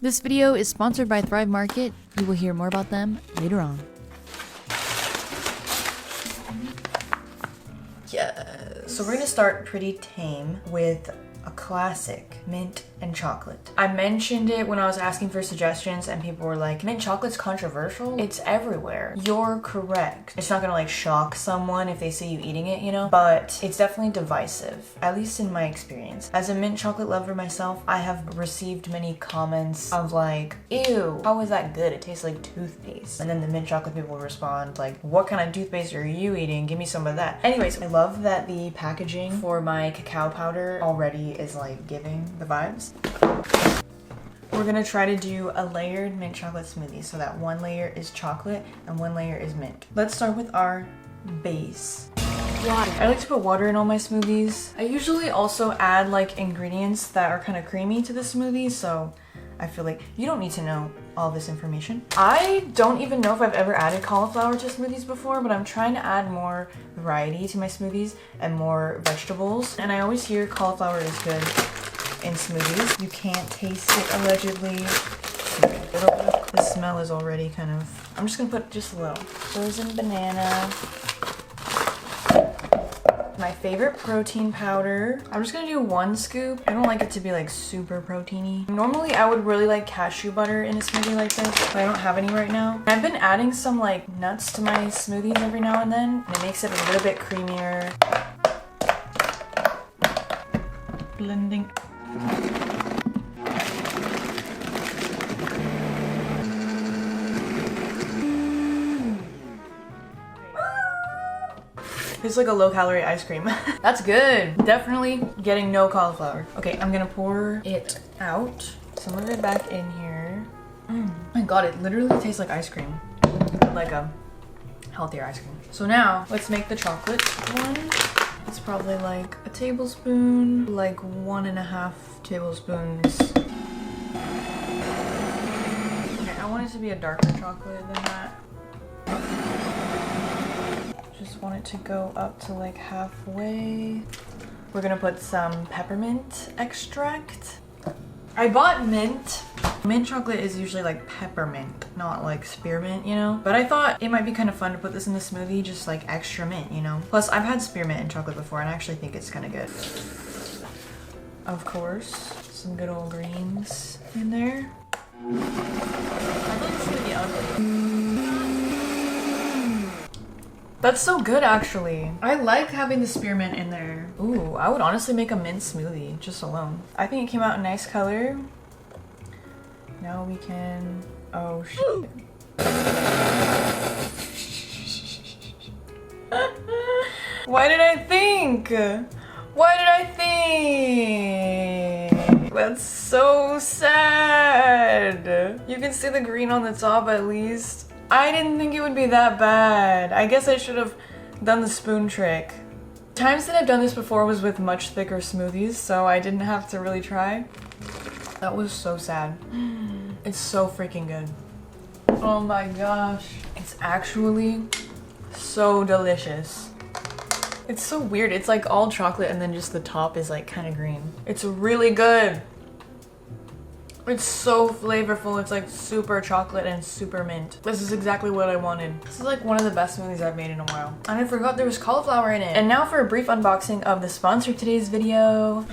This video is sponsored by Thrive Market. You will hear more about them later on. Yeah, so we're gonna start pretty tame with a classic, mint and chocolate. I mentioned it when I was asking for suggestions and people were like, mint chocolate's controversial? It's everywhere. You're correct. It's not gonna like shock someone if they see you eating it, you know? But it's definitely divisive, at least in my experience. As a mint chocolate lover myself, I have received many comments of like, ew, how is that good? It tastes like toothpaste. And then the mint chocolate people will respond like, what kind of toothpaste are you eating? Give me some of that. Anyways, I love that the packaging for my cacao powder already is like giving the vibes. We're gonna try to do a layered mint chocolate smoothie so that one layer is chocolate and one layer is mint. Let's start with our base. Water. I like to put water in all my smoothies. I usually also add like ingredients that are kind of creamy to the smoothie, so I feel like you don't need to know all this information. I don't even know if I've ever added cauliflower to smoothies before, but I'm trying to add more variety to my smoothies and more vegetables. And I always hear cauliflower is good in smoothies. You can't taste it allegedly. The smell is already kind of, I'm just gonna put just a little. Frozen banana. My favorite protein powder. I'm just gonna do 1 scoop. I don't like it to be like super proteiny. Normally I would really like cashew butter in a smoothie like this, but I don't have any right now. I've been adding some like nuts to my smoothies every now and then, and it makes it a little bit creamier. Blending. It's like a low-calorie ice cream. That's good. Definitely getting no cauliflower. Okay, I'm gonna pour it out. Some of it back in here. Oh my god, it literally tastes like ice cream. Like a healthier ice cream. So now, let's make the chocolate one. It's probably like a tablespoon, like 1.5 tablespoons. Okay, I want it to be a darker chocolate than that. Just want it to go up to like halfway. We're gonna put some peppermint extract. I bought mint. Mint chocolate is usually like peppermint, not like spearmint, you know? But I thought it might be kind of fun to put this in the smoothie, just like extra mint, you know? Plus, I've had spearmint in chocolate before and I actually think it's kind of good. Of course, some good old greens in there. I thought this would be ugly. That's so good, actually. I like having the spearmint in there. Ooh, I would honestly make a mint smoothie just alone. I think it came out a nice color. Now we can, oh shit. Why did I think? Why did I think? That's so sad. You can see the green on the top at least. I didn't think it would be that bad. I guess I should have done the spoon trick. Times that I've done this before was with much thicker smoothies, so I didn't have to really try. That was so sad. It's so freaking good. Oh my gosh. It's actually so delicious. It's so weird. It's like all chocolate and then just the top is like kind of green. It's really good. It's so flavorful. It's like super chocolate and super mint. This is exactly what I wanted. This is like one of the best smoothies I've made in a while. And I forgot there was cauliflower in it. And now for a brief unboxing of the sponsor of today's video.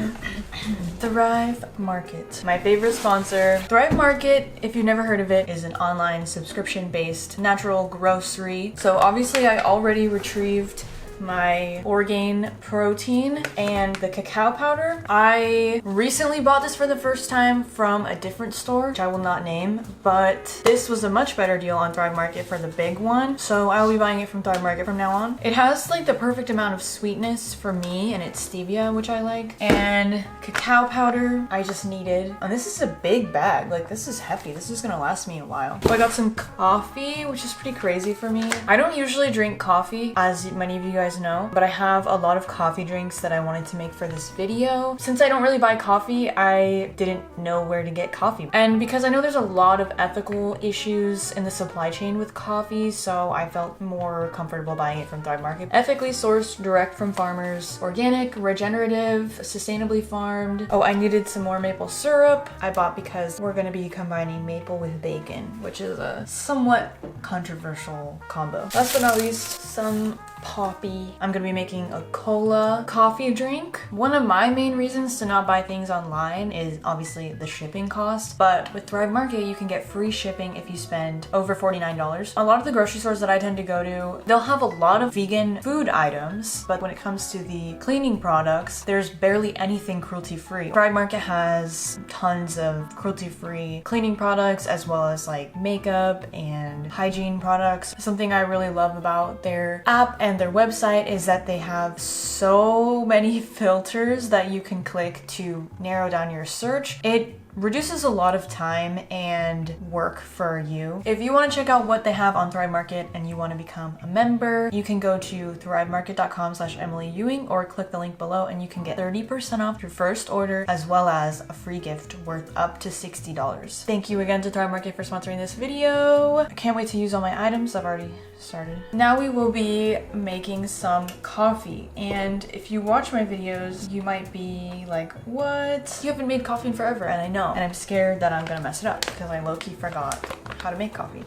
Thrive Market. My favorite sponsor. Thrive Market, if you've never heard of it, is an online subscription-based natural grocery. So obviously I already retrieved my Orgain protein and the cacao powder. I recently bought this for the first time from a different store, which I will not name, but this was a much better deal on Thrive Market for the big one, so I will be buying it from Thrive Market from now on. It has like the perfect amount of sweetness for me, and it's stevia, which I like, and cacao powder I just needed. And this is a big bag, like this is hefty. This is gonna last me a while. So I got some coffee, which is pretty crazy for me. I don't usually drink coffee, as many of you guys guys know, but I have a lot of coffee drinks that I wanted to make for this video. Since I don't really buy coffee, I didn't know where to get coffee. And because I know there's a lot of ethical issues in the supply chain with coffee, so I felt more comfortable buying it from Thrive Market. Ethically sourced, direct from farmers, organic, regenerative, sustainably farmed. Oh, I needed some more maple syrup. I bought because we're gonna be combining maple with bacon, which is a somewhat controversial combo. Last but not least, some poppy. I'm gonna be making a cola coffee drink. One of my main reasons to not buy things online is obviously the shipping cost, but with Thrive Market you can get free shipping if you spend over $49. A lot of the grocery stores that I tend to go to, they'll have a lot of vegan food items, but when it comes to the cleaning products, there's barely anything cruelty-free. Thrive Market has tons of cruelty-free cleaning products as well as like makeup and hygiene products. Something I really love about their app and their website is that they have so many filters that you can click to narrow down your search. It reduces a lot of time and work for you. If you want to check out what they have on Thrive Market and you want to become a member, you can go to thrivemarket.com/Emily Ewing or click the link below and you can get 30% off your first order as well as a free gift worth up to $60. Thank you again to Thrive Market for sponsoring this video. I can't wait to use all my items. I've already started. Now we will be making some coffee, and if you watch my videos you might be like, what? You haven't made coffee in forever, and I know, and I'm scared that I'm gonna mess it up because I low-key forgot how to make coffee.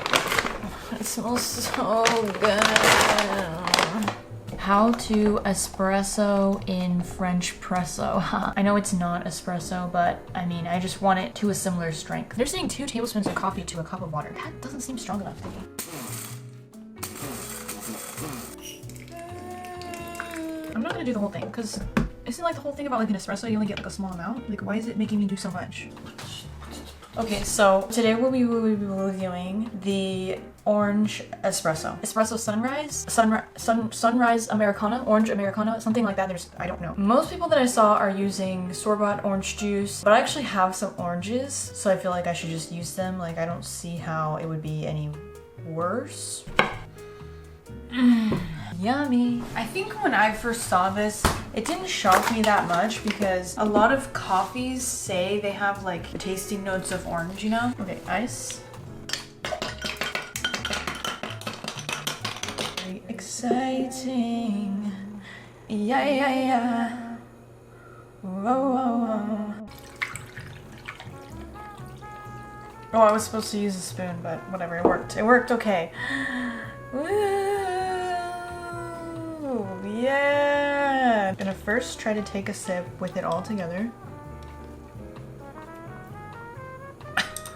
It smells so good. How to espresso in French presso. I know it's not espresso, but I mean, I just want it to a similar strength. They're saying 2 tablespoons of coffee to a cup of water. That doesn't seem strong enough to me. I'm not gonna do the whole thing because isn't like the whole thing about like an espresso you only get like a small amount? Like why is it making me do so much? Okay, so today we will be reviewing the orange espresso. Espresso sunrise Americano, orange Americano, something like that. I don't know. Most people that I saw are using store-bought orange juice, but I actually have some oranges, so I feel like I should just use them. Like I don't see how it would be any worse. Yummy. I think when I first saw this, it didn't shock me that much because a lot of coffees say they have like the tasting notes of orange, you know? Okay, ice. Very exciting. Yeah. Whoa. Oh, I was supposed to use a spoon, but whatever, it worked. It worked okay. Woo! Yeah! I'm gonna first try to take a sip with it all together.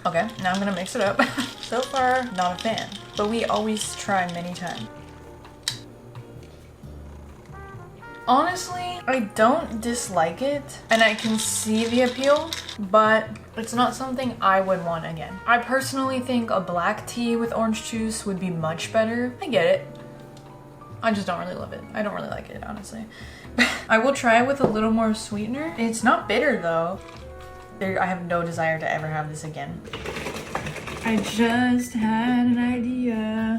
Okay, now I'm gonna mix it up. So far, not a fan, but we always try many times. Honestly, I don't dislike it, and I can see the appeal, but it's not something I would want again. I personally think a black tea with orange juice would be much better. I get it. I just don't really love it. I don't really like it, honestly. I will try it with a little more sweetener. It's not bitter though. I have no desire to ever have this again. I just had an idea.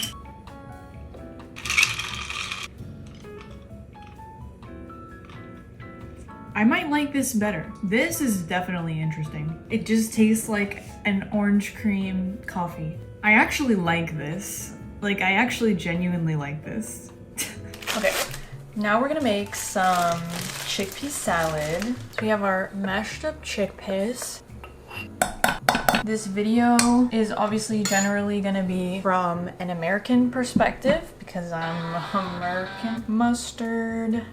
I might like this better. This is definitely interesting. It just tastes like an orange cream coffee. I actually like this. Like, I actually genuinely like this. Okay, now we're gonna make some chickpea salad. So we have our mashed up chickpeas. This video is obviously generally gonna be from an American perspective because I'm American. Mustard,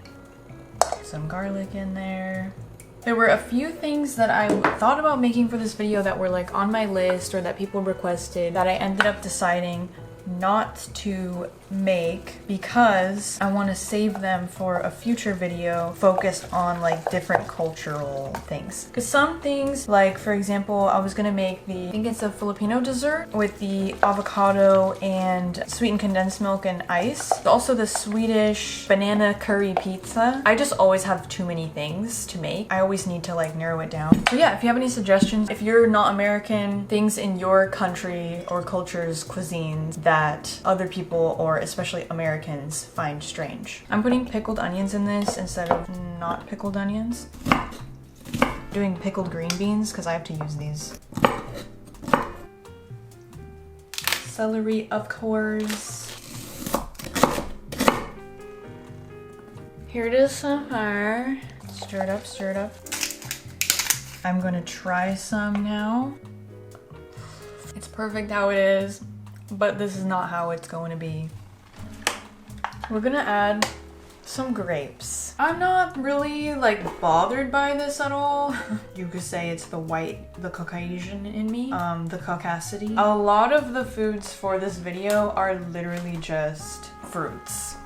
some garlic in there. There were a few things that I thought about making for this video that were like on my list or that people requested that I ended up deciding not to make because I want to save them for a future video focused on like different cultural things. Because some things, like for example, I was gonna make I think it's a Filipino dessert with the avocado and sweetened condensed milk and ice. Also the Swedish banana curry pizza. I just always have too many things to make. I always need to like narrow it down. So yeah, if you have any suggestions, if you're not American, things in your country or culture's cuisines that that other people, or especially Americans, find strange. I'm putting pickled onions in this instead of not pickled onions. Doing pickled green beans because I have to use these. Celery, of course. Here it is so far. Stir it up, stir it up. I'm gonna try some now. It's perfect how it is, but this is not how it's going to be. We're gonna add some grapes. I'm not really like bothered by this at all. You could say it's the Caucasian in me, the caucasity. A lot of the foods for this video are literally just fruits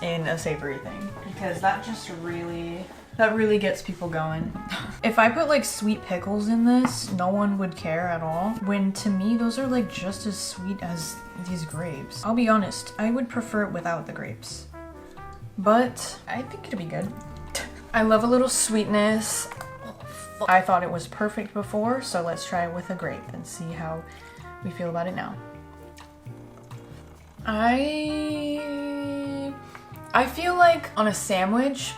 in a savory thing, because that really gets people going. If I put like sweet pickles in this, no one would care at all, when to me those are like just as sweet as these grapes. I'll be honest, I would prefer it without the grapes, but I think it'd be good. I love a little sweetness. I thought it was perfect before, so let's try it with a grape and see how we feel about it now. I feel like on a sandwich,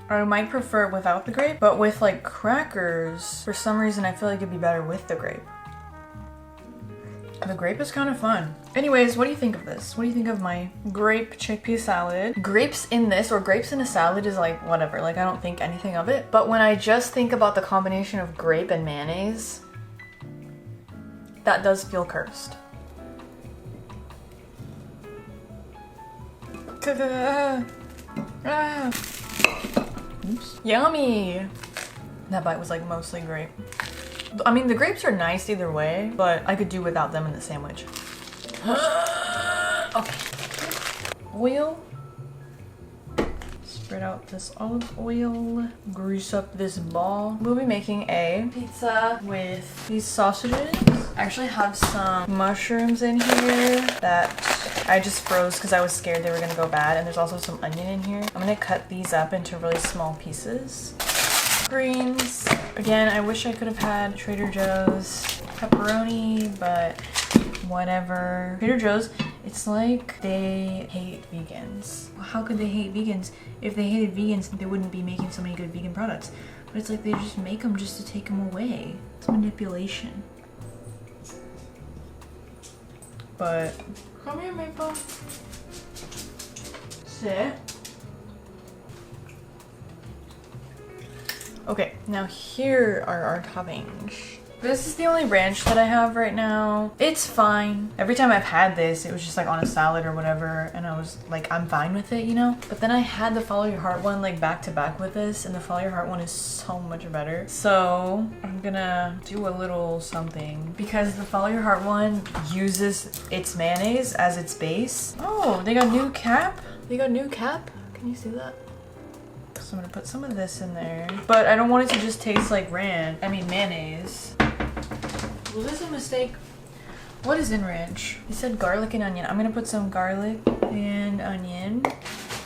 I might prefer it without the grape, but with like crackers, for some reason I feel like it'd be better with the grape. The grape is kind of fun. Anyways, what do you think of this? What do you think of my grape chickpea salad? Grapes in this, or grapes in a salad, is like whatever. Like I don't think anything of it. But when I just think about the combination of grape and mayonnaise, that does feel cursed. Oops. Yummy! That bite was like mostly grape. I mean, the grapes are nice either way, but I could do without them in the sandwich. Okay. Oil. Spread out this olive oil. Grease up this ball. We'll be making a pizza with these sausages. I actually have some mushrooms in here that I just froze because I was scared they were gonna go bad, and there's also some onion in here. I'm gonna cut these up into really small pieces. Greens. Again, I wish I could have had Trader Joe's pepperoni, but whatever. Trader Joe's, it's like they hate vegans. How could they hate vegans? If they hated vegans, they wouldn't be making so many good vegan products. But it's like they just make them just to take them away. It's manipulation. But come here, Maple. Sit. Okay, now here are our toppings. This is the only ranch that I have right now. It's fine. Every time I've had this, it was just like on a salad or whatever, and I was like, I'm fine with it, you know? But then I had the Follow Your Heart one like back to back with this, and the Follow Your Heart one is so much better. So I'm gonna do a little something, because the Follow Your Heart one uses its mayonnaise as its base. Oh, they got new cap? They got new cap? Can you see that? So I'm gonna put some of this in there, but I don't want it to just taste like mayonnaise. Was this a mistake? What is in ranch? It said garlic and onion. I'm gonna put some garlic and onion.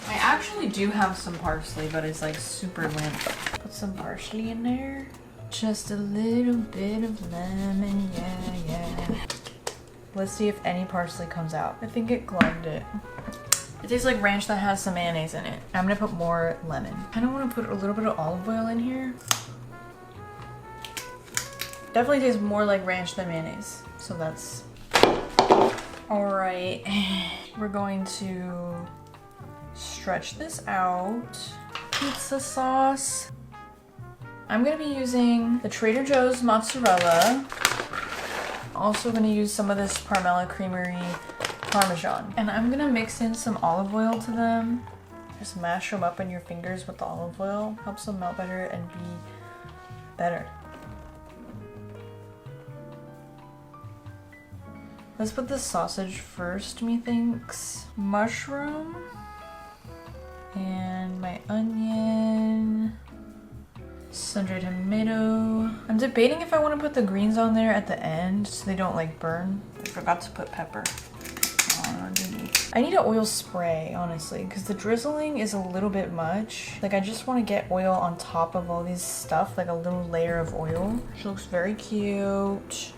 I actually do have some parsley, but it's like super limp. Put some parsley in there. Just a little bit of lemon, yeah. Let's see if any parsley comes out. I think it gloved it. It tastes like ranch that has some mayonnaise in it. I'm gonna put more lemon. I kind of want to put a little bit of olive oil in here. Definitely tastes more like ranch than mayonnaise. So that's... Alright. We're going to stretch this out. Pizza sauce. I'm gonna be using the Trader Joe's mozzarella. Also gonna use some of this Parmella Creamery Parmesan. And I'm gonna mix in some olive oil to them. Just mash them up in your fingers with the olive oil. Helps them melt better and be better. Let's put the sausage first, methinks. Mushroom. And my onion. Sun-dried tomato. I'm debating if I want to put the greens on there at the end so they don't like burn. I forgot to put pepper. I need an oil spray, honestly, because the drizzling is a little bit much. Like, I just want to get oil on top of all these stuff, like a little layer of oil. She looks very cute.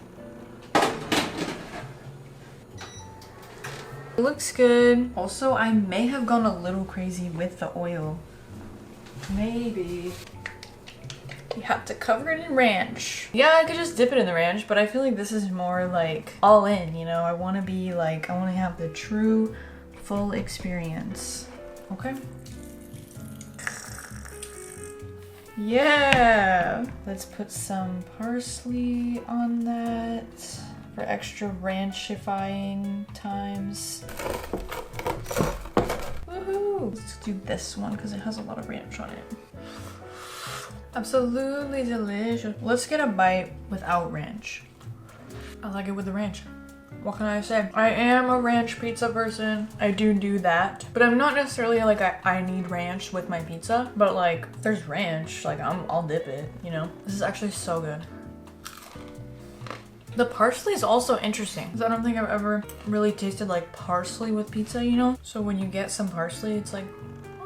It looks good. Also, I may have gone a little crazy with the oil. Maybe. You have to cover it in ranch. Yeah, I could just dip it in the ranch, but I feel like this is more like all in, you know? I want to be like, I want to have the true full experience. Okay? Yeah! Let's put some parsley on that for extra ranchifying times. Woohoo! Let's do this one because it has a lot of ranch on it. Absolutely delicious. Let's get a bite without ranch. I like it with the ranch. What can I say? I am a ranch pizza person. I do that. But I'm not necessarily like I need ranch with my pizza. But like, if there's ranch, like I'll dip it, you know? This is actually so good. The parsley is also interesting because I don't think I've ever really tasted like parsley with pizza, you know? So when you get some parsley, it's like,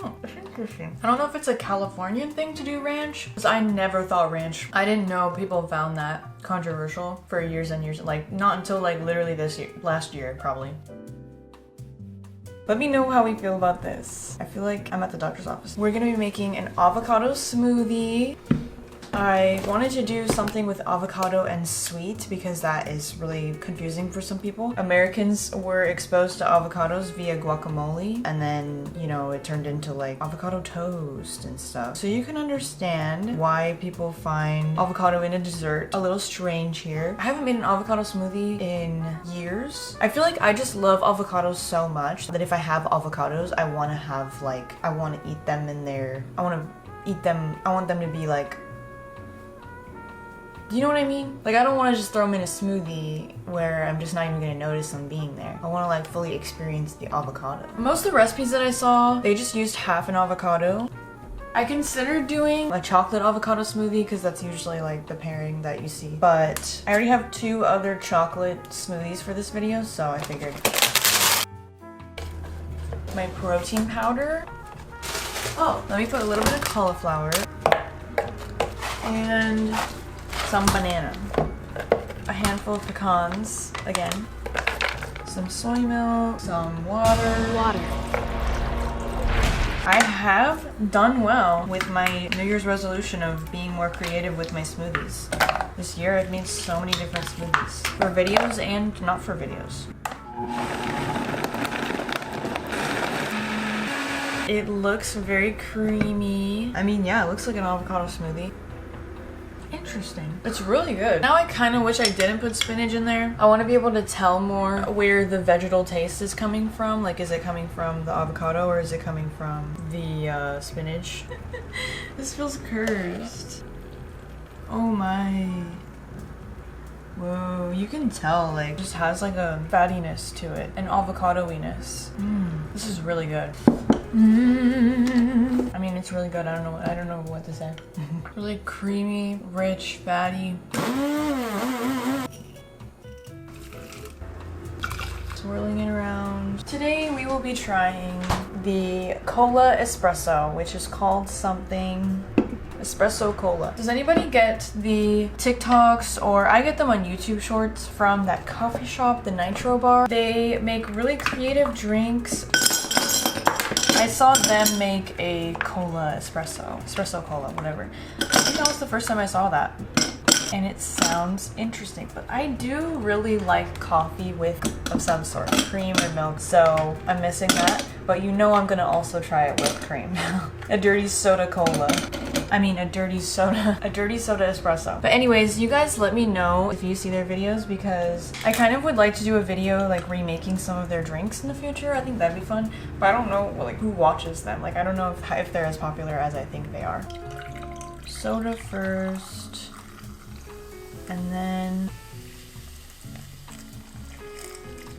oh, that's interesting. I don't know if it's a Californian thing to do ranch, because I never thought ranch. I didn't know people found that controversial for years and years. Like, not until like literally this year, last year, probably. Let me know how we feel about this. I feel like I'm at the doctor's office. We're gonna be making an avocado smoothie. I wanted to do something with avocado and sweet because that is really confusing for some people. Americans were exposed to avocados via guacamole, and then, you know, it turned into like avocado toast and stuff. So you can understand why people find avocado in a dessert a little strange here. I haven't made an avocado smoothie in years. I feel like I just love avocados so much that if I have avocados, I want to have like, I want to eat them in there. I want to eat them. I want them to be like, do you know what I mean? Like, I don't want to just throw them in a smoothie where I'm just not even going to notice them being there. I want to like fully experience the avocado. Most of the recipes that I saw, they just used half an avocado. I considered doing a chocolate avocado smoothie because that's usually like the pairing that you see. But I already have 2 other chocolate smoothies for this video, so I figured. My protein powder. Oh, let me put a little bit of cauliflower. And some banana, a handful of pecans, again, some soy milk, some water. I have done well with my New Year's resolution of being more creative with my smoothies. This year I've made so many different smoothies, for videos and not for videos. It looks very creamy. I mean, yeah, it looks like an avocado smoothie. Interesting. It's really good. Now I kind of wish I didn't put spinach in there. I want to be able to tell more where the vegetal taste is coming from. Like, is it coming from the avocado or is it coming from the spinach? This feels cursed. Oh my. Whoa, you can tell, like, it just has like a fattiness to it, an avocado-iness. This is really good. I mean, it's really good. I don't know what to say. Really creamy, rich, fatty. Swirling it around. Today we will be trying the cola espresso, which is called something espresso cola. Does anybody get the TikToks, or I get them on YouTube shorts from that coffee shop, the Nitro Bar? They make really creative drinks. I saw them make a cola espresso cola, whatever. I think that was the first time I saw that. And it sounds interesting, but I do really like coffee with of some sort, cream or milk, so I'm missing that. But you know I'm gonna also try it with cream. A dirty soda cola. I mean, a dirty soda espresso. But anyways, you guys let me know if you see their videos, because I kind of would like to do a video like remaking some of their drinks in the future. I think that'd be fun, but I don't know like who watches them. Like, I don't know if they're as popular as I think they are. Soda first, and then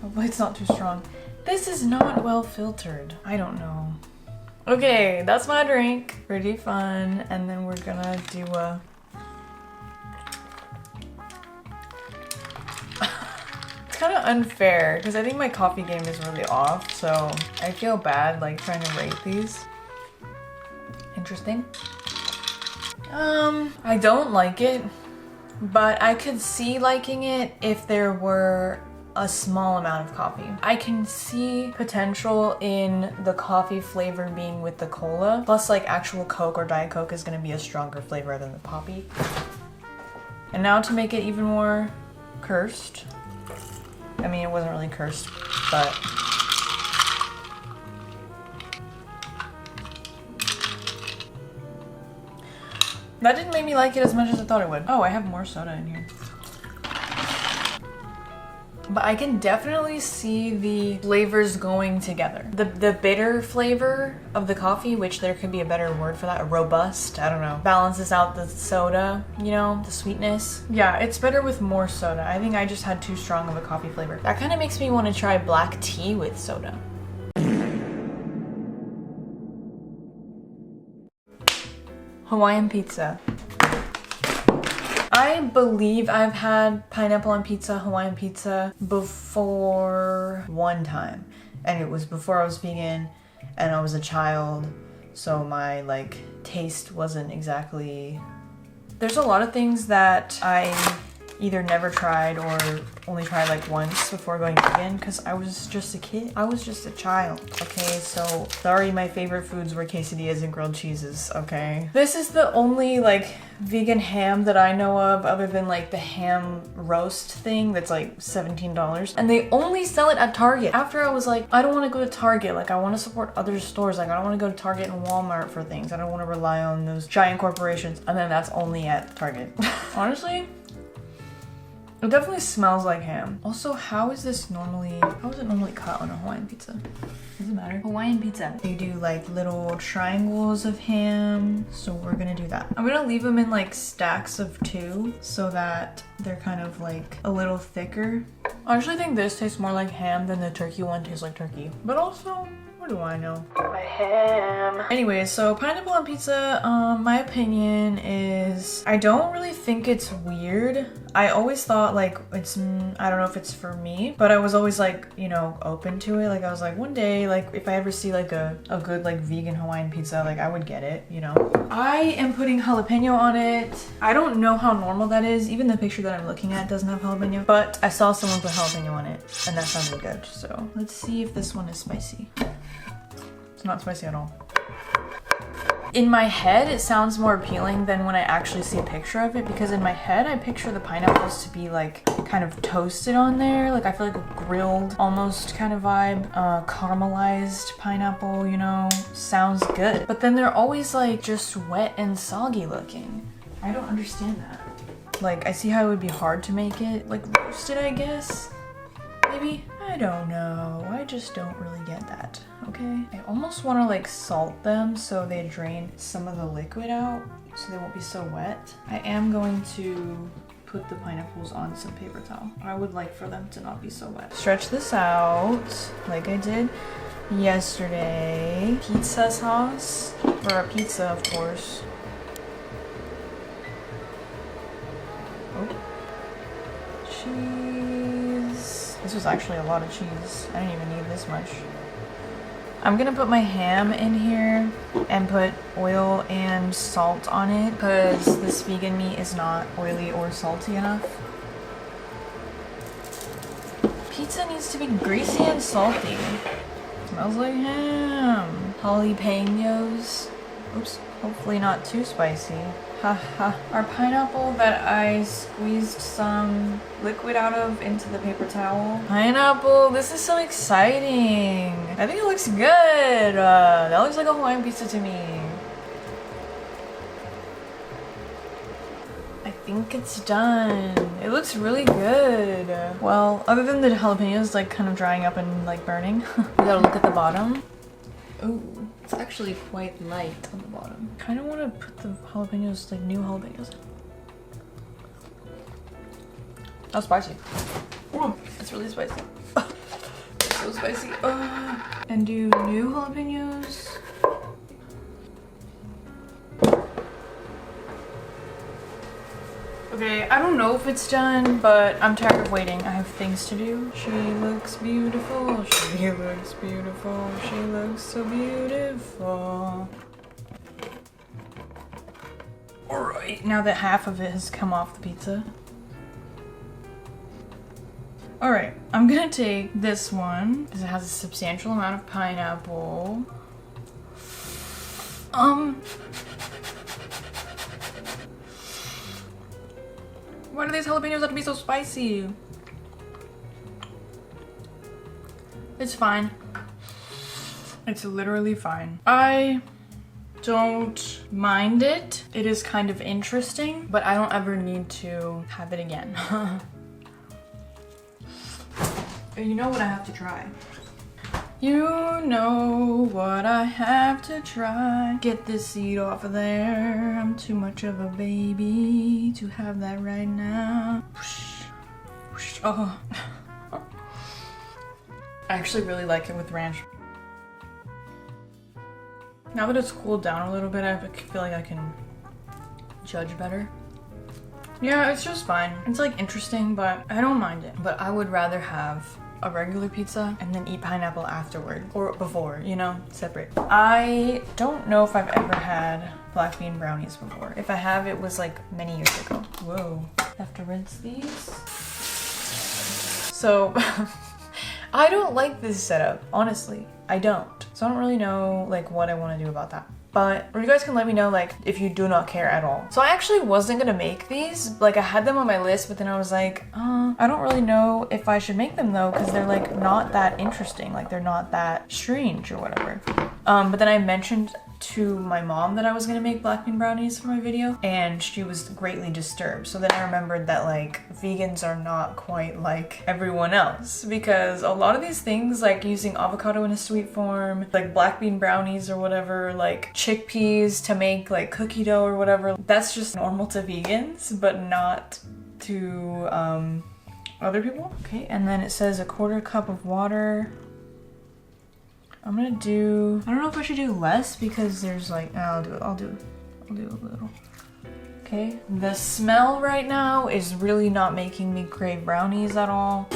hopefully it's not too strong. This is not well filtered. I don't know. Okay, that's my drink. Pretty fun. And then we're gonna do a... It's kind of unfair because I think my coffee game is really off, so I feel bad like trying to rate these. Interesting. I don't like it, but I could see liking it if there were a small amount of coffee. I can see potential in the coffee flavor being with the cola, plus like actual Coke or Diet Coke is gonna be a stronger flavor than the poppy. And now to make it even more cursed. I mean, it wasn't really cursed, but that didn't make me like it as much as I thought it would. Oh, I have more soda in here. But I can definitely see the flavors going together. The bitter flavor of the coffee, which there could be a better word for that, robust, I don't know, balances out the soda, you know, the sweetness. Yeah, it's better with more soda. I think I just had too strong of a coffee flavor. That kind of makes me want to try black tea with soda. Hawaiian pizza. I believe I've had pineapple on pizza, Hawaiian pizza before one time. And it was before I was vegan and I was a child. So my like taste wasn't exactly... There's a lot of things that I either never tried or only tried like once before going vegan because I was just a kid. I was just a child, okay? So sorry, my favorite foods were quesadillas and grilled cheeses, okay? This is the only like vegan ham that I know of other than like the ham roast thing that's like $17 and they only sell it at Target. After I was like, I don't want to go to Target, like I want to support other stores, like I don't want to go to Target and Walmart for things. I don't want to rely on those giant corporations, and then that's only at Target. Honestly, it definitely smells like ham. Also, how is it normally cut on a Hawaiian pizza? Does it matter? Hawaiian pizza. They do like little triangles of ham, so we're gonna do that. I'm gonna leave them in like stacks of 2 so that they're kind of like a little thicker. I actually think this tastes more like ham than the turkey one tastes like turkey. But also, what do I know? My ham. Anyways, so pineapple on pizza, my opinion is I don't really think it's weird. I always thought like it's, I don't know if it's for me, but I was always like, you know, open to it. Like I was like one day, like if I ever see like a good like vegan Hawaiian pizza, like I would get it, you know. I am putting jalapeno on it. I don't know how normal that is. Even the picture that I'm looking at doesn't have jalapeno, but I saw someone put jalapeno on it and that sounded good. So let's see if this one is spicy. It's not spicy at all. In my head, it sounds more appealing than when I actually see a picture of it, because in my head, I picture the pineapples to be like kind of toasted on there. Like I feel like a grilled almost kind of vibe. Caramelized pineapple, you know, sounds good. But then they're always like just wet and soggy looking. I don't understand that. Like I see how it would be hard to make it like roasted, I guess. Maybe? I don't know. I just don't really get that, okay? I almost want to like salt them so they drain some of the liquid out so they won't be so wet. I am going to put the pineapples on some paper towel. I would like for them to not be so wet. Stretch this out like I did yesterday. Pizza sauce, for a pizza of course. Oh. Cheese. This was actually a lot of cheese. I didn't even need this much. I'm gonna put my ham in here and put oil and salt on it because this vegan meat is not oily or salty enough. Pizza needs to be greasy and salty. Smells like ham. Jalapenos. Oops. Hopefully not too spicy. Haha. Our pineapple that I squeezed some liquid out of into the paper towel. Pineapple, this is so exciting. I think it looks good. That looks like a Hawaiian pizza to me. I think it's done. It looks really good. Well, other than the jalapenos like kind of drying up and like burning. We gotta look at the bottom. Ooh. It's actually quite light on the bottom. Kind of want to put the jalapenos, like new jalapenos. That's spicy. Ooh, it's really spicy. It's so spicy. And do new jalapenos. Okay, I don't know if it's done, but I'm tired of waiting. I have things to do. She looks beautiful. She looks beautiful. She looks so beautiful. Alright, now that half of it has come off the pizza. All right, I'm gonna take this one because it has a substantial amount of pineapple. Why do these jalapenos have to be so spicy? It's fine. It's literally fine. I don't mind it. It is kind of interesting, but I don't ever need to have it again. You know what I have to try. You know what I have to try. Get this seed off of there. I'm too much of a baby to have that right now. Oh. I actually really like it with ranch. Now that it's cooled down a little bit, I feel like I can judge better. Yeah, it's just fine. It's like interesting, but I don't mind it. But I would rather have a regular pizza and then eat pineapple afterward or before, you know, separate. I don't know if I've ever had black bean brownies before. If I have, it was like many years ago. Whoa. I have to rinse these. So I don't like this setup, honestly. I don't. So I don't really know like what I want to do about that. But you guys can let me know like if you do not care at all. So I actually wasn't gonna make these. Like I had them on my list, but then I was like, I don't really know if I should make them though, because they're like not that interesting. Like they're not that strange or whatever. But then I mentioned to my mom that I was gonna make black bean brownies for my video, and she was greatly disturbed. So then I remembered that like vegans are not quite like everyone else, because a lot of these things like using avocado in a sweet form, like black bean brownies or whatever, like chickpeas to make like cookie dough or whatever, that's just normal to vegans but not to other people. Okay, and then it says 1/4 cup of water. I'm gonna do, I don't know if I should do less because there's like, I'll do a little. Okay, the smell right now is really not making me crave brownies at all.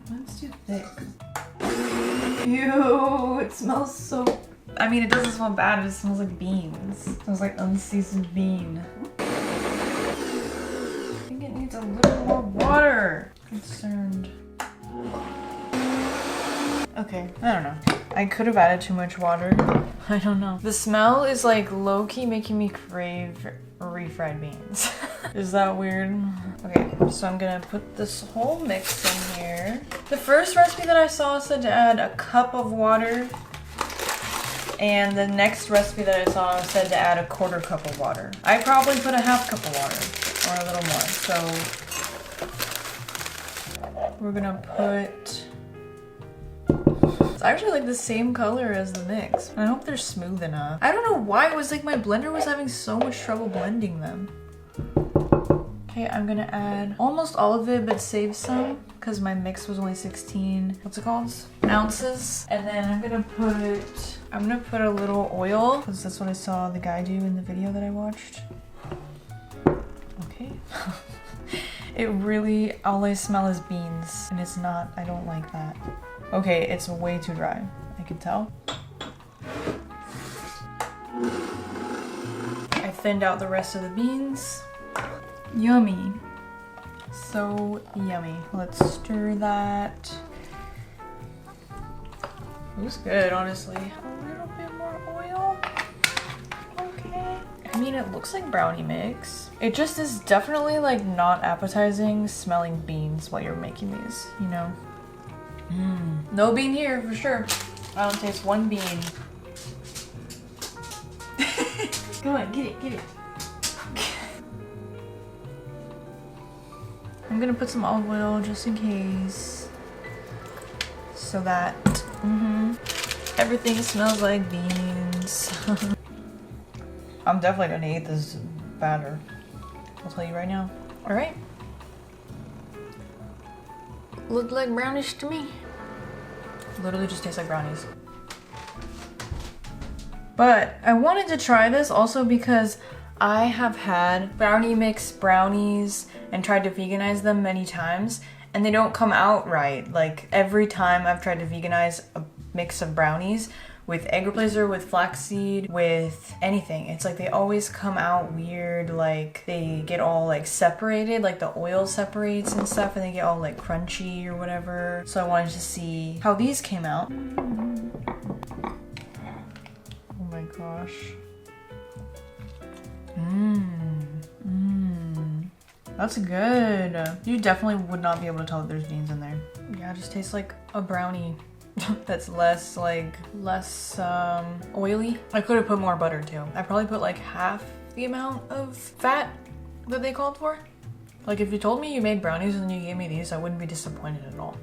That's too thick. Ew, it smells so, I mean, it doesn't smell bad, it just smells like beans. It smells like unseasoned bean. I think it needs a little more water. Concerned. Okay, I don't know. I could have added too much water. I don't know. The smell is like low-key making me crave refried beans. Is that weird? Okay, so I'm gonna put this whole mix in here. The first recipe that I saw said to add 1 cup of water, and the next recipe that I saw said to add 1/4 cup of water. I probably put 1/2 cup of water, or a little more, so we're gonna put, it's actually like the same color as the mix. I hope they're smooth enough. I don't know why it was like my blender was having so much trouble blending them. Okay, I'm gonna add almost all of it, but save some because my mix was only 16, what's it called? Ounces. And then I'm gonna put a little oil because that's what I saw the guy do in the video that I watched. Okay. It really, all I smell is beans, and it's not, I don't like that. Okay, it's way too dry, I can tell. I thinned out the rest of the beans. Yummy. So yummy. Let's stir that. It was good, honestly. A little bit more oil. Okay. I mean, it looks like brownie mix. It just is definitely like not appetizing smelling beans while you're making these, you know? No bean here for sure. I don't taste one bean. Go on, get it. I'm gonna put some olive oil just in case. So that everything smells like beans. I'm definitely gonna eat this batter. I'll tell you right now. All right. Looked like brownies to me. Literally just tastes like brownies. But I wanted to try this also because I have had brownie mix brownies and tried to veganize them many times, and they don't come out right. Like every time I've tried to veganize a mix of brownies, with egg replacer, with flaxseed, with anything. It's like they always come out weird, like they get all like separated, like the oil separates and stuff, and they get all like crunchy or whatever. So I wanted to see how these came out. Oh my gosh. That's good. You definitely would not be able to tell that there's beans in there. Yeah, it just tastes like a brownie that's less oily. I could have put more butter too. I probably put like half the amount of fat that they called for. Like if you told me you made brownies and you gave me these, I wouldn't be disappointed at all.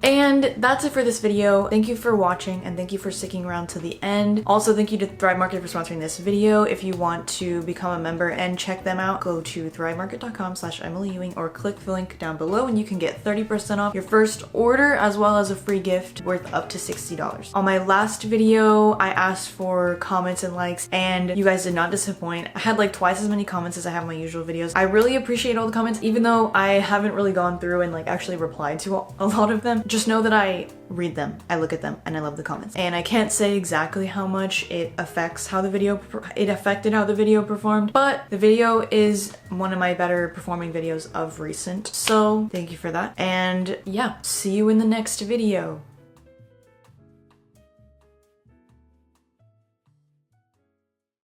And that's it for this video. Thank you for watching and thank you for sticking around to the end. Also, thank you to Thrive Market for sponsoring this video. If you want to become a member and check them out, go to thrivemarket.com/EmilyEwing or click the link down below and you can get 30% off your first order as well as a free gift worth up to $60. On my last video, I asked for comments and likes and you guys did not disappoint. I had like twice as many comments as I have in my usual videos. I really appreciate all the comments, even though I haven't really gone through and like actually replied to a lot of them. Just know that I read them, I look at them, and I love the comments. And I can't say exactly how much it affected how the video performed, but the video is one of my better performing videos of recent. So thank you for that. And yeah, see you in the next video.